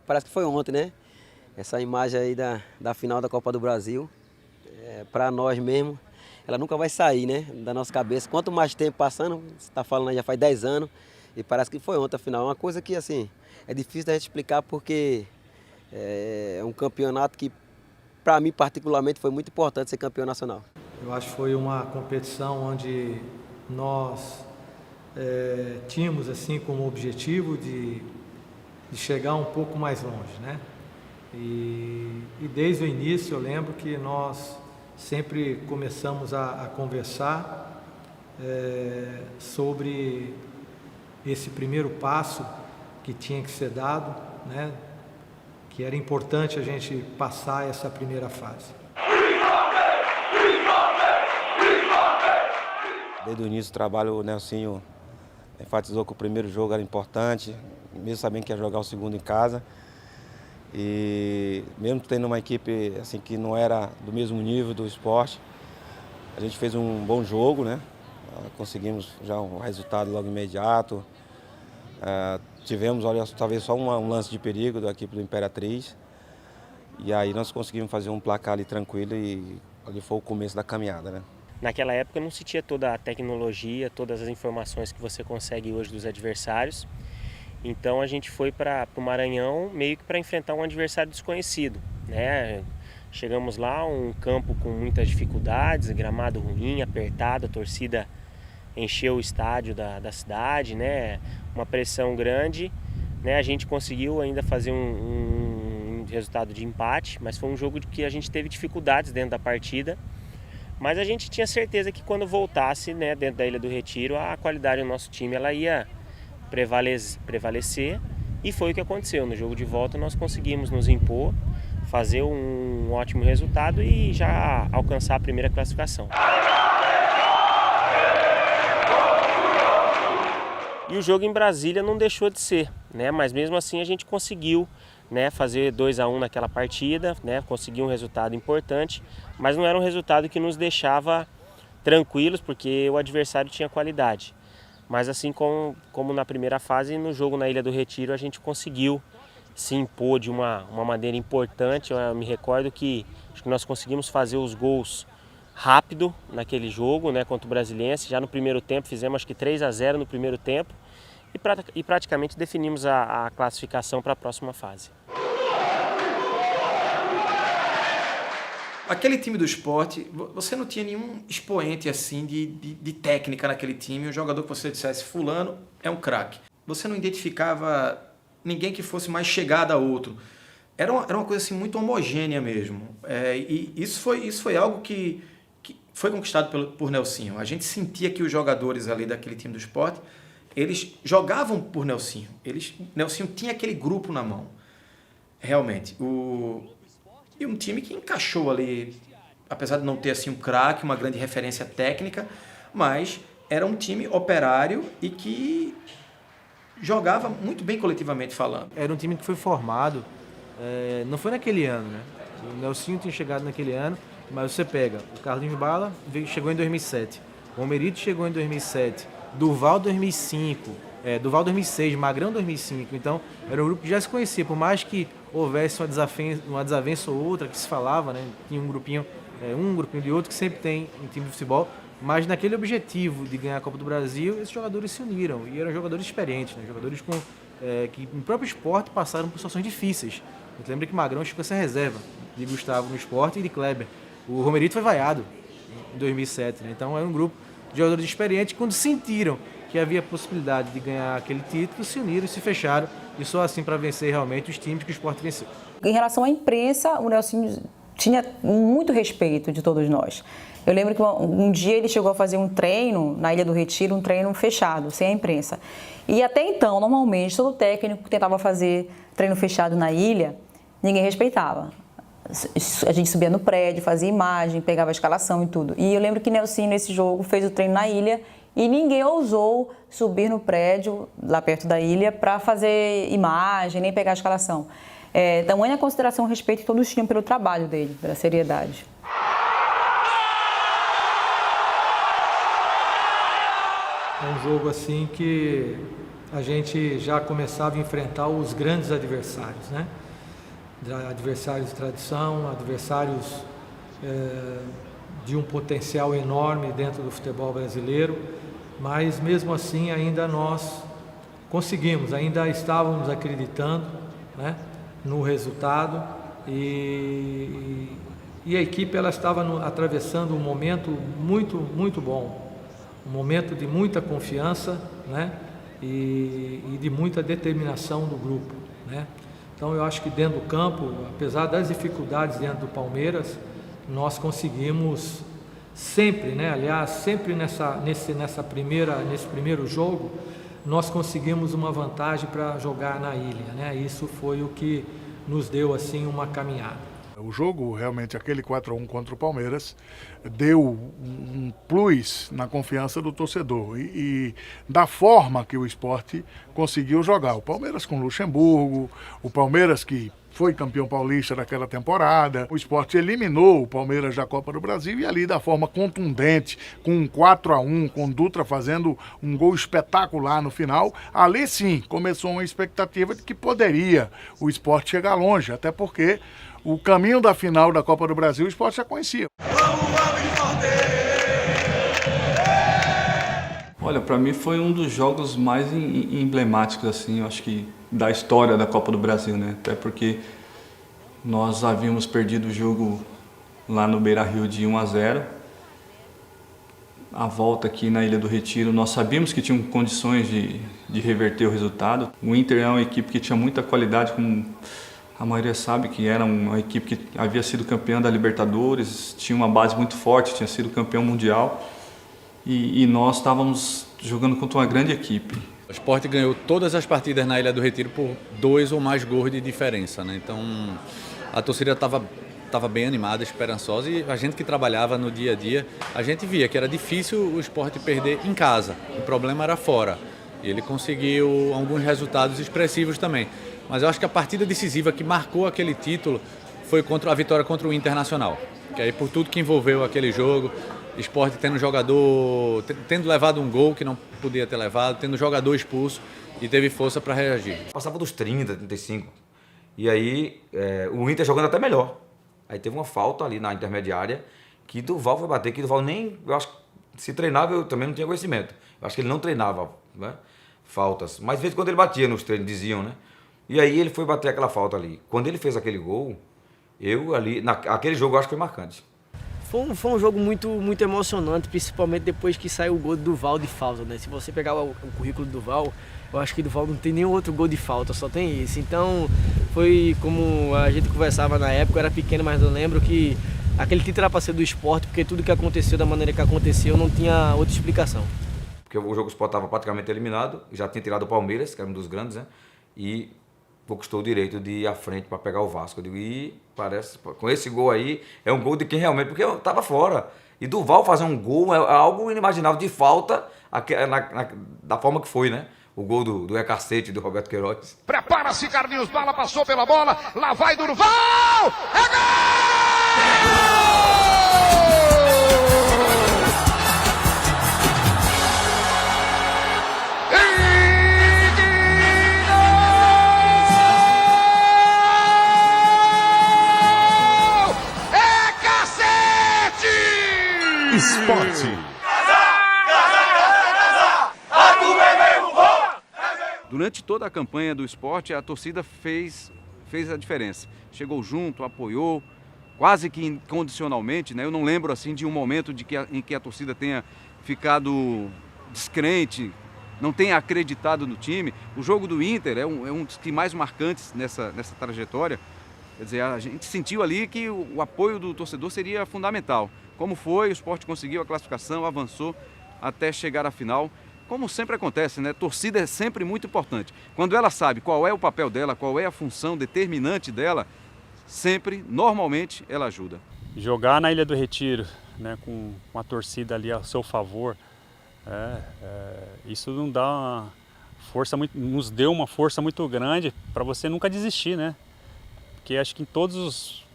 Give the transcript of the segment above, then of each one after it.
parece que foi ontem, né? Essa imagem aí da final da Copa do Brasil, para nós mesmo, ela nunca vai sair, né? Da nossa cabeça. Quanto mais tempo passando, você está falando aí, já faz 10 anos, e parece que foi ontem a final. Uma coisa que, assim, é difícil da gente explicar porque é um campeonato que, para mim, particularmente, foi muito importante ser campeão nacional. Eu acho que foi uma competição onde nós tínhamos assim como objetivo de chegar um pouco mais longe, né? E desde o início eu lembro que nós sempre começamos a conversar sobre esse primeiro passo que tinha que ser dado, né? Que era importante a gente passar essa primeira fase. Desde o início do trabalho, o Nelsinho enfatizou que o primeiro jogo era importante, mesmo sabendo que ia jogar o segundo em casa. E mesmo tendo uma equipe assim, que não era do mesmo nível do esporte, a gente fez um bom jogo, né? Conseguimos já um resultado logo imediato. Tivemos, olha, talvez só um lance de perigo da equipe do Imperatriz. E aí nós conseguimos fazer um placar ali tranquilo e ali foi o começo da caminhada, né? Naquela época não se tinha toda a tecnologia, todas as informações que você consegue hoje dos adversários. Então a gente foi para o Maranhão meio que para enfrentar um adversário desconhecido, né? Chegamos lá, um campo com muitas dificuldades, gramado ruim, apertado, a torcida encheu o estádio da cidade, né? Uma pressão grande, né? A gente conseguiu ainda fazer um resultado de empate, mas foi um jogo que a gente teve dificuldades dentro da partida. Mas a gente tinha certeza que quando voltasse, né, dentro da Ilha do Retiro, a qualidade do nosso time ela ia prevalecer, e foi o que aconteceu. No jogo de volta nós conseguimos nos impor, fazer um ótimo resultado e já alcançar a primeira classificação. E o jogo em Brasília não deixou de ser, né? Mas mesmo assim a gente conseguiu, né, fazer 2-1 naquela partida, né, conseguir um resultado importante, mas não era um resultado que nos deixava tranquilos, porque o adversário tinha qualidade. Mas assim como na primeira fase, no jogo na Ilha do Retiro, a gente conseguiu se impor de uma maneira importante. Eu me recordo que acho que nós conseguimos fazer os gols rápido naquele jogo, né, contra o Brasiliense. Já no primeiro tempo, fizemos acho que 3-0 no primeiro tempo e praticamente definimos a classificação para a próxima fase. Aquele time do Sport, você não tinha nenhum expoente assim de técnica naquele time, um jogador que você dissesse, fulano é um craque. Você não identificava ninguém que fosse mais chegado a outro. Era uma coisa assim muito homogênea mesmo. E isso foi algo que foi conquistado por Nelsinho. A gente sentia que os jogadores ali daquele time do Sport, eles jogavam por Nelsinho. Nelsinho tinha aquele grupo na mão, realmente. E um time que encaixou ali, apesar de não ter assim um craque, uma grande referência técnica, mas era um time operário e que jogava muito bem coletivamente falando. Era um time que foi formado, não foi naquele ano, né? O Nelsinho tinha chegado naquele ano, mas você pega, o Carlinhos Bala chegou em 2007, o Romerito chegou em 2007, Durval 2005, Durval 2006, Magrão 2005, então era um grupo que já se conhecia, por mais que houvesse uma desavença ou outra que se falava, né? Tinha um grupinho de outro que sempre tem em time de futebol, mas naquele objetivo de ganhar a Copa do Brasil, esses jogadores se uniram e eram jogadores experientes, né? Jogadores que no próprio esporte passaram por situações difíceis. A gente lembra que Magrão ficou sem reserva de Gustavo no esporte e de Kleber. O Romerito foi vaiado em 2007, né? Então era um grupo de jogadores experientes que, quando sentiram que havia possibilidade de ganhar aquele título, se uniram e se fecharam, e só assim para vencer realmente os times que o Sport venceu. Em relação à imprensa, o Nelsinho tinha muito respeito de todos nós. Eu lembro que um dia ele chegou a fazer um treino na Ilha do Retiro, um treino fechado, sem a imprensa. E até então, normalmente, todo técnico que tentava fazer treino fechado na ilha, ninguém respeitava. A gente subia no prédio, fazia imagem, pegava a escalação e tudo. E eu lembro que Nelsinho, nesse jogo, fez o treino na ilha e ninguém ousou subir no prédio, lá perto da ilha, para fazer imagem, nem pegar a escalação. Tamanha consideração e respeito que todos tinham pelo trabalho dele, pela seriedade. É um jogo assim que a gente já começava a enfrentar os grandes adversários, né? Adversários de tradição, adversários de um potencial enorme dentro do futebol brasileiro, mas mesmo assim ainda nós conseguimos, ainda estávamos acreditando, né, no resultado e a equipe ela estava atravessando um momento muito bom, um momento de muita confiança, né, e de muita determinação do grupo, né. Então eu acho que dentro do campo, apesar das dificuldades dentro do Palmeiras, nós conseguimos sempre, né, aliás, sempre nesse primeiro jogo, nós conseguimos uma vantagem para jogar na ilha, né? Isso foi o que nos deu assim uma caminhada. O jogo, realmente, aquele 4-1 contra o Palmeiras, deu um plus na confiança do torcedor e da forma que o Sport conseguiu jogar. O Palmeiras com Luxemburgo, o Palmeiras que foi campeão paulista daquela temporada. O Sport eliminou o Palmeiras da Copa do Brasil e ali da forma contundente, com um 4-1, com Dutra fazendo um gol espetacular no final. Ali sim, começou uma expectativa de que poderia o Sport chegar longe, até porque o caminho da final da Copa do Brasil o Sport já conhecia. Olha, para mim foi um dos jogos mais emblemáticos, assim, eu acho que da história da Copa do Brasil, né? Até porque nós havíamos perdido o jogo lá no Beira-Rio de 1-0. A volta aqui na Ilha do Retiro, nós sabíamos que tinham condições de reverter o resultado. O Inter é uma equipe que tinha muita qualidade, como a maioria sabe, que era uma equipe que havia sido campeã da Libertadores, tinha uma base muito forte, tinha sido campeão mundial. E nós estávamos jogando contra uma grande equipe. O Sport ganhou todas as partidas na Ilha do Retiro por 2 ou mais gols de diferença, né? Então a torcida estava bem animada, esperançosa, e a gente que trabalhava no dia a dia, a gente via que era difícil o Sport perder em casa, o problema era fora. E ele conseguiu alguns resultados expressivos também. Mas eu acho que a partida decisiva que marcou aquele título foi a vitória contra o Internacional. Que aí por tudo que envolveu aquele jogo, Sport tendo levado um gol que não podia ter levado, tendo jogador expulso e teve força para reagir. Passava dos 30, 35. E aí o Inter jogando até melhor. Aí teve uma falta ali na intermediária que Duval foi bater, que Duval nem, eu acho que se treinava eu também não tinha conhecimento. Eu acho que ele não treinava, né, faltas. Mas de vez em quando ele batia nos treinos, diziam, né? E aí ele foi bater aquela falta ali. Quando ele fez aquele gol, aquele jogo eu acho que foi marcante. Foi um jogo muito emocionante, principalmente depois que saiu o gol do Duval de falta, né? Se você pegar o currículo do Duval, eu acho que o Duval não tem nenhum outro gol de falta, só tem esse. Então, foi como a gente conversava na época, eu era pequeno, mas eu lembro que aquele título era para ser do Sport, porque tudo que aconteceu da maneira que aconteceu não tinha outra explicação. Porque o jogo do Sport estava praticamente eliminado, já tinha tirado o Palmeiras, que era um dos grandes, né? E conquistou o direito de ir à frente para pegar o Vasco. Eu digo, e parece, com esse gol aí, é um gol de quem realmente, porque eu estava fora. E Duval fazer um gol é algo inimaginável de falta, da forma que foi, né? O gol do cacete do Roberto Queiroz. Prepara-se, Carlinhos, bala passou pela bola, lá vai Durval! É gol! Esporte. Durante toda a campanha do Sport, a torcida fez a diferença. Chegou junto, apoiou, quase que incondicionalmente, né? Eu não lembro assim de um momento em que a torcida tenha ficado descrente, não tenha acreditado no time. O jogo do Inter é um dos que mais marcantes nessa trajetória. Quer dizer, a gente sentiu ali que o apoio do torcedor seria fundamental. Como foi, o Sport conseguiu a classificação, avançou até chegar à final. Como sempre acontece, né? Torcida é sempre muito importante. Quando ela sabe qual é o papel dela, qual é a função determinante dela, sempre, normalmente, ela ajuda. Jogar na Ilha do Retiro, né, com a torcida ali a seu favor, isso nos deu uma força muito grande para você nunca desistir, né? Porque acho que em todos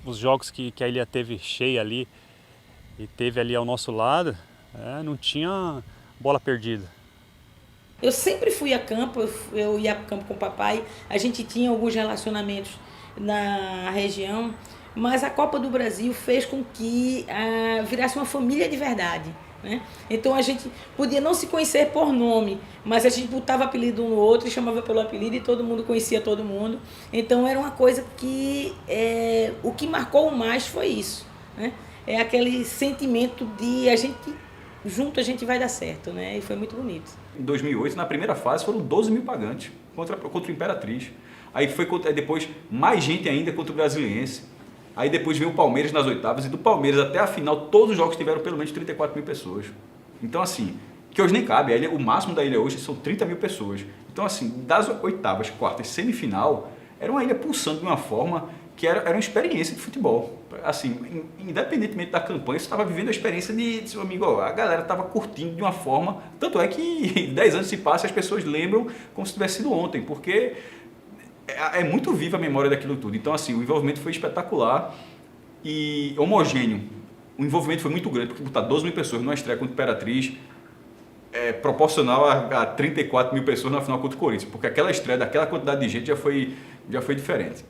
os jogos que a ilha teve cheia ali e teve ali ao nosso lado, não tinha bola perdida. Eu sempre fui a campo, eu ia a campo com o papai, a gente tinha alguns relacionamentos na região, mas a Copa do Brasil fez com que virasse uma família de verdade, né? Então a gente podia não se conhecer por nome, mas a gente botava apelido um no outro e chamava pelo apelido e todo mundo conhecia todo mundo. Então era uma coisa que o que marcou mais foi isso, né? É aquele sentimento de junto a gente vai dar certo, né? E foi muito bonito. Em 2008, na primeira fase, foram 12 mil pagantes contra o Imperatriz. Aí foi depois mais gente ainda contra o Brasiliense. Aí depois veio o Palmeiras nas oitavas e do Palmeiras até a final todos os jogos tiveram pelo menos 34 mil pessoas. Então assim, que hoje nem cabe, o máximo da ilha hoje são 30 mil pessoas. Então assim, das oitavas, quartas, semifinal, era uma ilha pulsando de uma forma que era uma experiência de futebol. Assim, independentemente da campanha, você estava vivendo a experiência de seu amigo, a galera estava curtindo de uma forma, tanto é que 10 anos se passam e as pessoas lembram como se tivesse sido ontem, porque é muito viva a memória daquilo tudo. Então assim, o envolvimento foi espetacular e homogêneo. O envolvimento foi muito grande, porque botar 12 mil pessoas numa estreia contra o Imperatriz é proporcional a 34 mil pessoas na final contra o Corinthians, porque aquela estreia daquela quantidade de gente já foi diferente.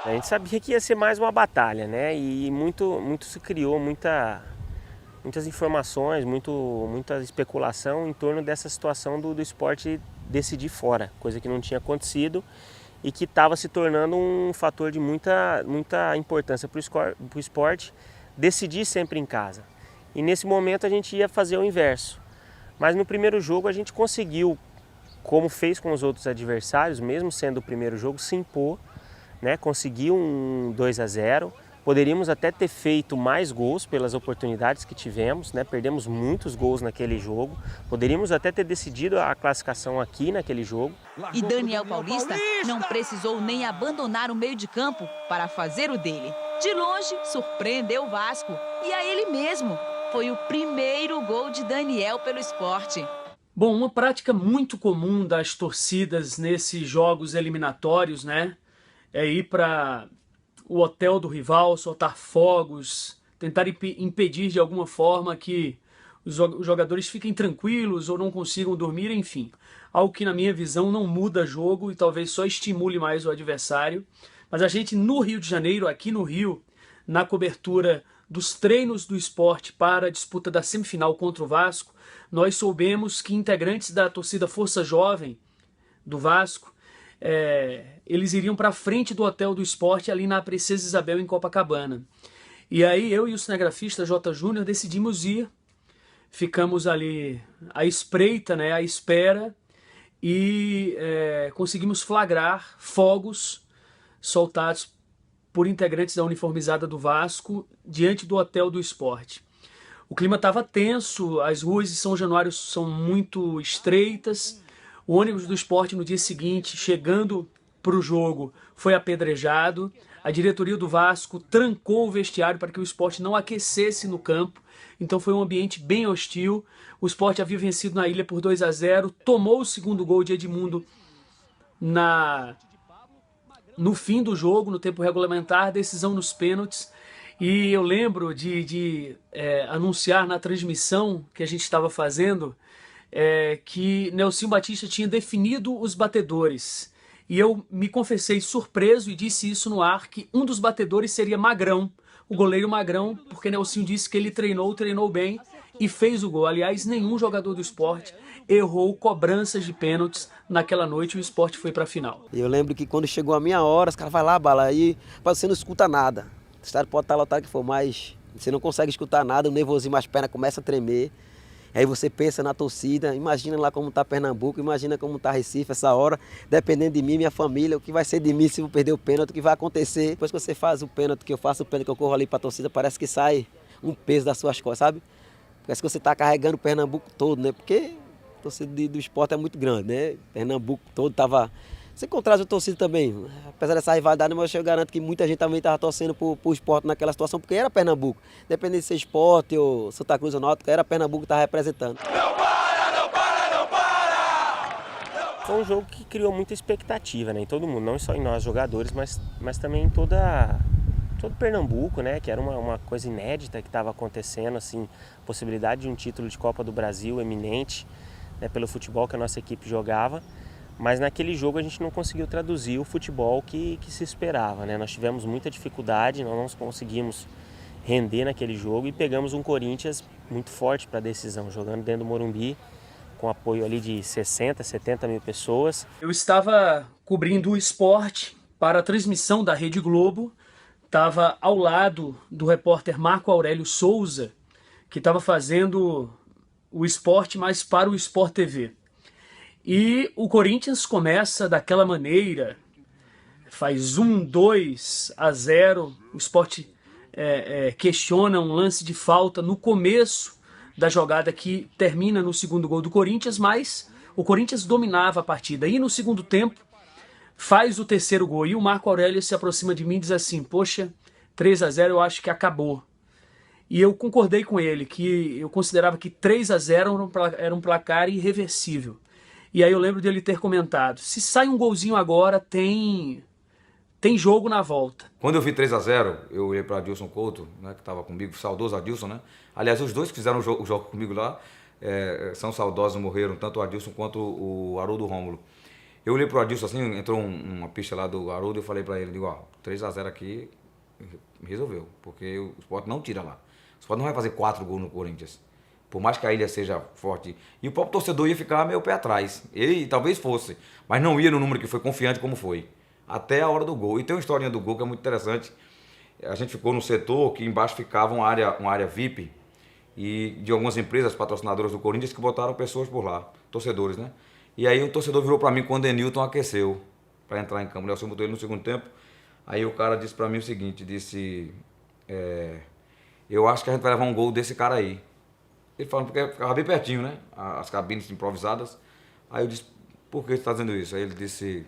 A gente sabia que ia ser mais uma batalha, né? E muito se criou, muitas informações, muita especulação em torno dessa situação do esporte decidir fora, coisa que não tinha acontecido e que estava se tornando um fator de muita importância para o esporte decidir sempre em casa. E nesse momento a gente ia fazer o inverso. Mas no primeiro jogo a gente conseguiu, como fez com os outros adversários, mesmo sendo o primeiro jogo, se impor, né? Conseguiu um 2-0. Poderíamos até ter feito mais gols pelas oportunidades que tivemos, né? Perdemos muitos gols naquele jogo. Poderíamos até ter decidido a classificação aqui naquele jogo. E Daniel Paulista não precisou nem abandonar o meio de campo para fazer o dele. De longe, surpreendeu o Vasco. E a ele mesmo. Foi o primeiro gol de Daniel pelo Sport. Bom, uma prática muito comum das torcidas nesses jogos eliminatórios, né? É ir para o hotel do rival, soltar fogos, tentar impedir de alguma forma que os jogadores fiquem tranquilos ou não consigam dormir, enfim. Algo que na minha visão não muda jogo e talvez só estimule mais o adversário. Mas a gente no Rio de Janeiro, aqui no Rio, na cobertura dos treinos do Sport para a disputa da semifinal contra o Vasco, nós soubemos que integrantes da torcida Força Jovem do Vasco, eles iriam para frente do hotel do Sport ali na Princesa Isabel em Copacabana. E aí eu e o cinegrafista J. Júnior decidimos ir, ficamos ali à espreita, né, à espera, e conseguimos flagrar fogos soltados por integrantes da uniformizada do Vasco diante do hotel do Sport. O clima estava tenso, as ruas de São Januário são muito estreitas. O ônibus do Sport no dia seguinte, chegando para o jogo, foi apedrejado. A diretoria do Vasco trancou o vestiário para que o Sport não aquecesse no campo. Então foi um ambiente bem hostil. O Sport havia vencido na ilha por 2-0, tomou o segundo gol de Edmundo no fim do jogo, no tempo regulamentar, decisão nos pênaltis. E eu lembro de anunciar na transmissão que a gente estava fazendo que Nelsinho Batista tinha definido os batedores. E eu me confessei surpreso e disse isso no ar, que um dos batedores seria Magrão, o goleiro Magrão, porque Nelsinho disse que ele treinou bem e fez o gol. Aliás, nenhum jogador do Sport errou cobranças de pênaltis naquela noite e o Sport foi para a final. Eu lembro que quando chegou a minha hora, os caras vai lá, Bala, aí você não escuta nada. O estádio pode estar lotado que for, mas você não consegue escutar nada, o nervosismo, as pernas começam a tremer. Aí você pensa na torcida, imagina lá como está Pernambuco, imagina como está Recife essa hora, dependendo de mim, minha família, o que vai ser de mim se eu perder o pênalti, o que vai acontecer. Depois que você faz o pênalti, que eu faço o pênalti, que eu corro ali para a torcida, parece que sai um peso das suas costas, sabe? Parece que você está carregando o Pernambuco todo, né? Porque a torcida do Sport é muito grande, né? Pernambuco todo estava... Você contrasta a torcida também, apesar dessa rivalidade, mas eu garanto que muita gente também estava torcendo pro Sport naquela situação, porque era Pernambuco. Independente de ser Sport ou Santa Cruz ou Náutico, era Pernambuco que estava representando. Foi um jogo que criou muita expectativa, né, em todo mundo, não só em nós jogadores, mas também em toda Pernambuco, né, que era uma coisa inédita que estava acontecendo, assim, possibilidade de um título de Copa do Brasil eminente, né, pelo futebol que a nossa equipe jogava, mas naquele jogo a gente não conseguiu traduzir o futebol que se esperava, né? Nós tivemos muita dificuldade, nós não conseguimos render naquele jogo e pegamos um Corinthians muito forte para a decisão, jogando dentro do Morumbi, com apoio ali de 60, 70 mil pessoas. Eu estava cobrindo o esporte para a transmissão da Rede Globo, estava ao lado do repórter Marco Aurélio Souza, que estava fazendo o esporte, mas para o Sport TV. E o Corinthians começa daquela maneira, faz 2-0, o Sport questiona um lance de falta no começo da jogada que termina no segundo gol do Corinthians, mas o Corinthians dominava a partida. E no segundo tempo, faz o terceiro gol. E o Marco Aurélio se aproxima de mim e diz assim, poxa, 3-0 eu acho que acabou. E eu concordei com ele, que eu considerava que 3-0 era um placar irreversível. E aí eu lembro dele ter comentado, se sai um golzinho agora, tem jogo na volta. Quando eu vi 3-0, eu olhei para Adilson Couto, né, que estava comigo, saudoso Adilson, né? Aliás, os dois que fizeram o jogo comigo lá são saudosos, morreram, tanto o Adilson quanto o Haroldo Rômulo. Eu olhei para o Adilson assim, entrou uma pista lá do Haroldo e eu falei para ele, digo, ó, 3-0 aqui resolveu, porque o Sport não tira lá. O Sport não vai fazer 4 gols no Corinthians. Por mais que a ilha seja forte. E o próprio torcedor ia ficar meio pé atrás. Ele talvez fosse, mas não ia no número que foi confiante como foi. Até a hora do gol. E tem uma historinha do gol que é muito interessante. A gente ficou no setor que embaixo ficava uma área VIP e de algumas empresas patrocinadoras do Corinthians que botaram pessoas por lá, torcedores, né? E aí o torcedor virou para mim quando o Denilton aqueceu para entrar em campo. O Nelson botou ele no segundo tempo. Aí o cara disse para mim o seguinte, disse, eu acho que a gente vai levar um gol desse cara aí. Ele falou porque ficava bem pertinho, né? As cabines improvisadas. Aí eu disse, por que você está dizendo isso? Aí ele disse,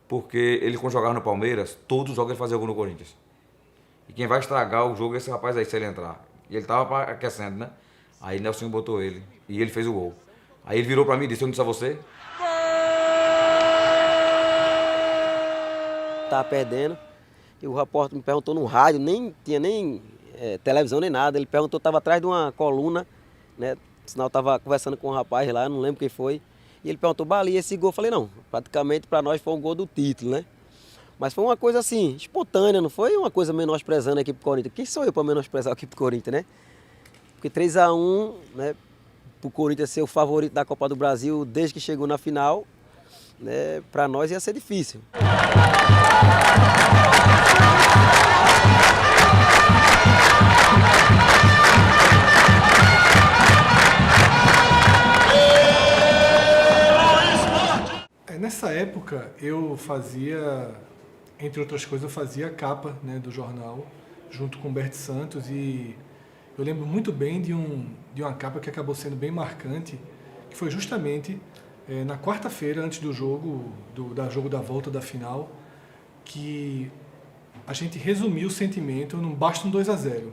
porque ele quando jogava no Palmeiras, todos os jogos ele fazia gol no Corinthians. E quem vai estragar o jogo é esse rapaz aí, se ele entrar. E ele tava aquecendo, né? Aí Nelson botou ele. E ele fez o gol. Aí ele virou pra mim e disse, eu não disse a você? Tava perdendo. E o repórter me perguntou no rádio, nem tinha televisão nem nada. Ele perguntou, tava atrás de uma coluna, né? Sinal tava conversando com um rapaz lá, não lembro quem foi. E ele perguntou, Bali, esse gol? Eu falei, não, praticamente para nós foi um gol do título, né? Mas foi uma coisa assim, espontânea, não foi uma coisa menosprezando a equipe do Corinthians. Quem sou eu para menosprezar a equipe do Corinthians, né? Porque 3-1, né, pro Corinthians ser o favorito da Copa do Brasil desde que chegou na final, né, para nós ia ser difícil. Nessa época eu fazia, entre outras coisas, eu fazia a capa, né, do jornal, junto com o Bert Santos, e eu lembro muito bem de uma capa que acabou sendo bem marcante, que foi justamente na quarta-feira, antes do jogo da volta da final, que a gente resumiu o sentimento num basta um 2-0.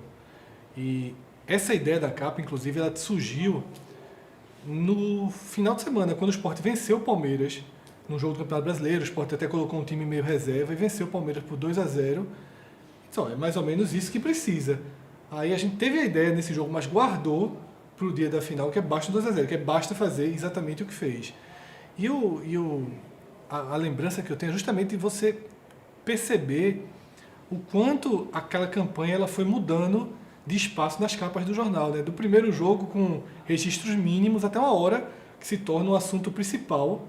E essa ideia da capa, inclusive, ela surgiu no final de semana, quando o Sport venceu o Palmeiras, no jogo do Campeonato Brasileiro. O Sport até colocou um time meio reserva e venceu o Palmeiras por 2-0. Então, é mais ou menos isso que precisa. Aí a gente teve a ideia nesse jogo, mas guardou para o dia da final, que é basta 2-0, que é basta fazer exatamente o que fez. E a lembrança que eu tenho é justamente de você perceber o quanto aquela campanha ela foi mudando de espaço nas capas do jornal, né? Do primeiro jogo com registros mínimos até uma hora que se torna o assunto principal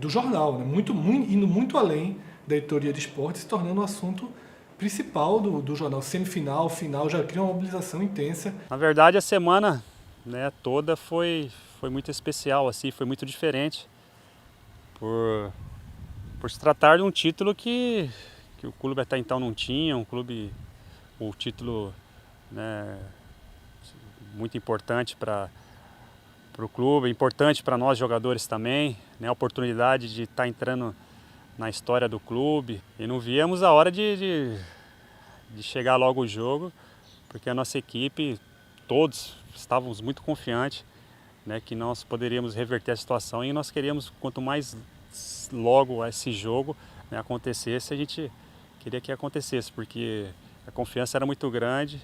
do jornal, né? Indo muito além da editoria de esporte, se tornando o assunto principal do jornal. Semifinal, final, já cria uma mobilização intensa. Na verdade, a semana, né, toda foi muito especial, assim, foi muito diferente por se tratar de um título que o clube até então não tinha, o título, né, muito importante para o clube, importante para nós jogadores também, né, a oportunidade de estar entrando na história do clube, e não víamos a hora de chegar logo o jogo, porque a nossa equipe, todos estávamos muito confiantes, né, que nós poderíamos reverter a situação, e nós queríamos, quanto mais logo esse jogo, né, acontecesse, a gente queria que acontecesse, porque a confiança era muito grande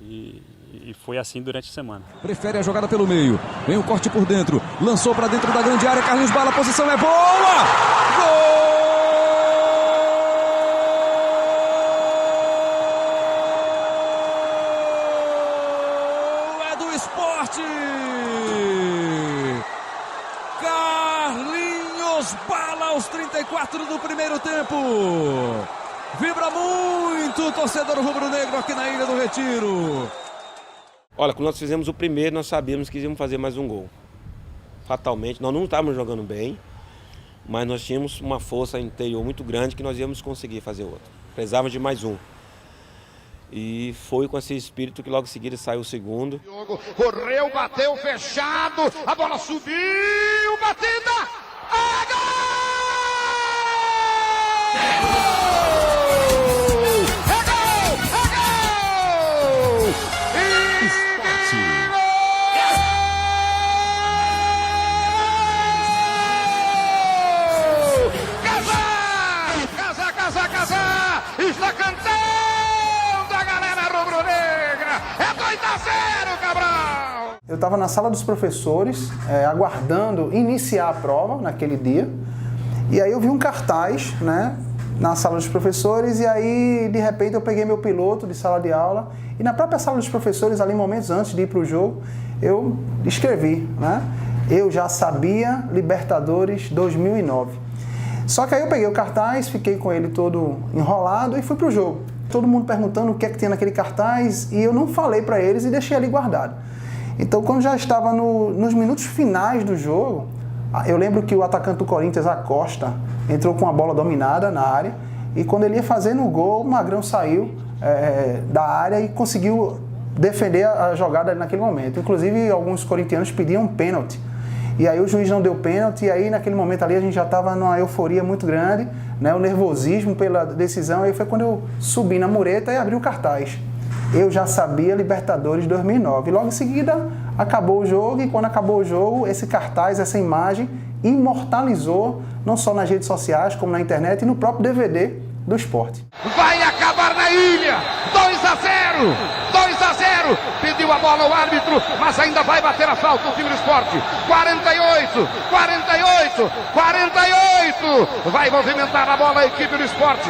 e foi assim durante a semana. Prefere a jogada pelo meio, vem o corte por dentro, lançou para dentro da grande área, Carlinhos Bala, a posição é boa! Gol! É do Sport! Carlinhos Bala aos 34 do primeiro tempo! Vibra muito o torcedor rubro-negro aqui na Ilha do Retiro. Olha, quando nós fizemos o primeiro, nós sabíamos que íamos fazer mais um gol. Fatalmente, nós não estávamos jogando bem, mas nós tínhamos uma força interior muito grande que nós íamos conseguir fazer outro. Precisávamos de mais um. E foi com esse espírito que logo em seguida saiu o segundo. Correu, bateu, fechado, a bola subiu, batida, é gol! Está cantando a galera rubro-negra. É 2-0, Cabral. Eu estava na sala dos professores, aguardando iniciar a prova naquele dia. E aí eu vi um cartaz, né, na sala dos professores. E aí, de repente, eu peguei meu piloto de sala de aula. E na própria sala dos professores, ali momentos antes de ir para o jogo, eu escrevi, né? Eu já sabia Libertadores 2009. Só que aí eu peguei o cartaz, fiquei com ele todo enrolado e fui pro jogo. Todo mundo perguntando o que é que tinha naquele cartaz e eu não falei para eles e deixei ali guardado. Então, quando já estava nos minutos finais do jogo, eu lembro que o atacante do Corinthians, Acosta, entrou com a bola dominada na área e quando ele ia fazer no gol, o Magrão saiu da área e conseguiu defender a jogada naquele momento. Inclusive, alguns corintianos pediam um pênalti. E aí o juiz não deu pênalti, e aí naquele momento ali a gente já estava numa euforia muito grande, né, o nervosismo pela decisão, aí foi quando eu subi na mureta e abri o cartaz. Eu já sabia Libertadores 2009. E logo em seguida acabou o jogo, e quando acabou o jogo, esse cartaz, essa imagem, imortalizou, não só nas redes sociais, como na internet e no próprio DVD do Sport. Vai acabar na ilha, 2-0, 2-0, pediu a bola o árbitro, mas ainda vai bater a falta o time do Sport. 48, 48, 48, vai movimentar a bola a equipe do Sport,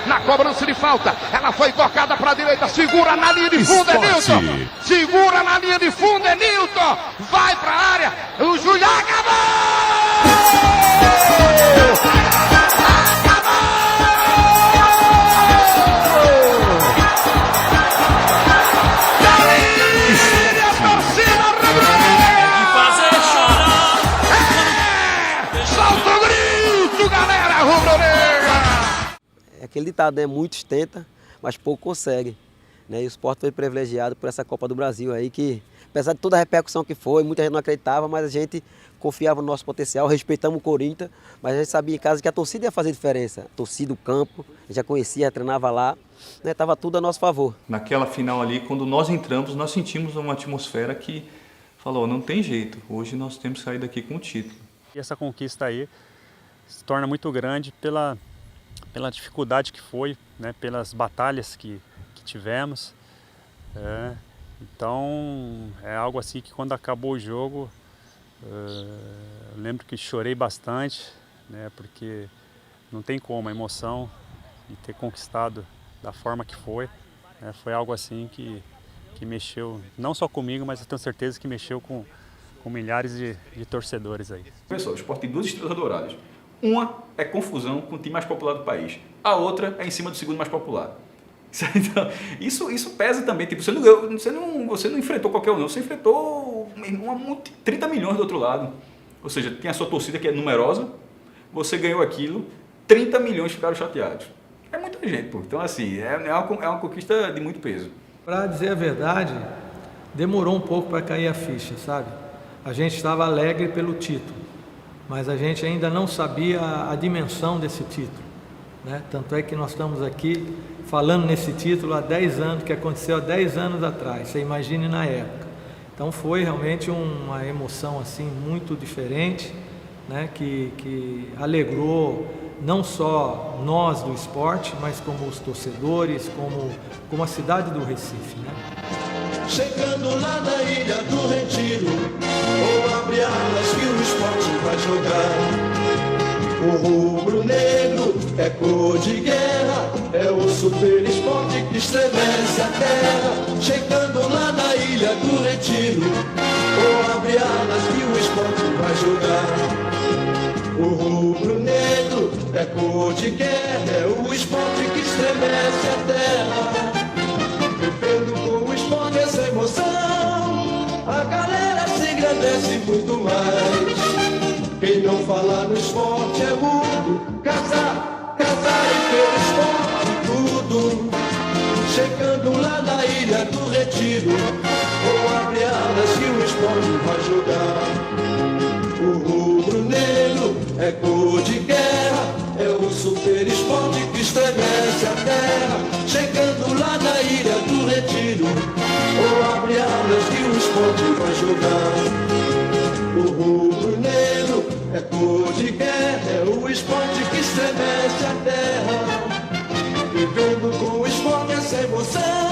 na cobrança de falta, ela foi tocada para a direita, segura na linha de fundo, é Nilton, segura na linha de fundo, é Nilton, vai para a área, o Julián acabou! Aquele ditado, né? Muitos tentam, mas pouco conseguem. Né? E o Sport foi privilegiado por essa Copa do Brasil aí, que apesar de toda a repercussão que foi, muita gente não acreditava, mas a gente confiava no nosso potencial, respeitamos o Corinthians, mas a gente sabia em casa que a torcida ia fazer diferença. A torcida, o campo, a gente já conhecia, já treinava lá, né? Tava tudo a nosso favor. Naquela final ali, quando nós entramos, nós sentimos uma atmosfera que falou, não tem jeito, hoje nós temos que sair daqui com o título. E essa conquista aí se torna muito grande pela dificuldade que foi, né, pelas batalhas que tivemos. Então é algo assim que quando acabou o jogo, eu lembro que chorei bastante, né, porque não tem como, a emoção de ter conquistado da forma que foi, né, foi algo assim que mexeu não só comigo, mas eu tenho certeza que mexeu com milhares de torcedores aí. Pessoal, o Sport tem duas estrelas douradas. Uma é confusão com o time mais popular do país. A outra é em cima do segundo mais popular. Então, isso pesa também. Tipo, você não enfrentou qualquer um, não. Você enfrentou 30 milhões do outro lado. Ou seja, tem a sua torcida que é numerosa. Você ganhou aquilo, 30 milhões ficaram chateados. É muita gente, pô. Então, assim, é uma conquista de muito peso. Para dizer a verdade, demorou um pouco para cair a ficha, sabe? A gente estava alegre pelo título, mas a gente ainda não sabia a dimensão desse título, né? Tanto é que nós estamos aqui falando nesse título há 10 anos, que aconteceu há 10 anos atrás, você imagine na época. Então foi realmente uma emoção assim muito diferente, né? Que alegrou não só nós do esporte, mas como os torcedores, como a cidade do Recife, né? Chegando lá na Ilha do Retiro, ou abre alas que o esporte vai jogar. O rubro-negro é cor de guerra, é o super esporte que estremece a terra. Chegando lá na Ilha do Retiro, ou abre alas que o esporte vai jogar. O rubro-negro é cor de guerra, é o esporte que estremece a terra. Vivendo com o esporte essa emoção, a galera se engrandece muito mais. Quem não fala no esporte é mudo. Casar e pelo esporte tudo. Chegando lá na Ilha do Retiro, ou abre alas que o esporte vai jogar. O rubro-negro é cor de guerra, é o super esporte que estremece a terra. Chegando lá na Ilha do Retiro, ou abre alas que o esporte vai jogar. O rubro-negro é cor de guerra, é o esporte que estremece a terra. Vivendo com o esporte essa emoção,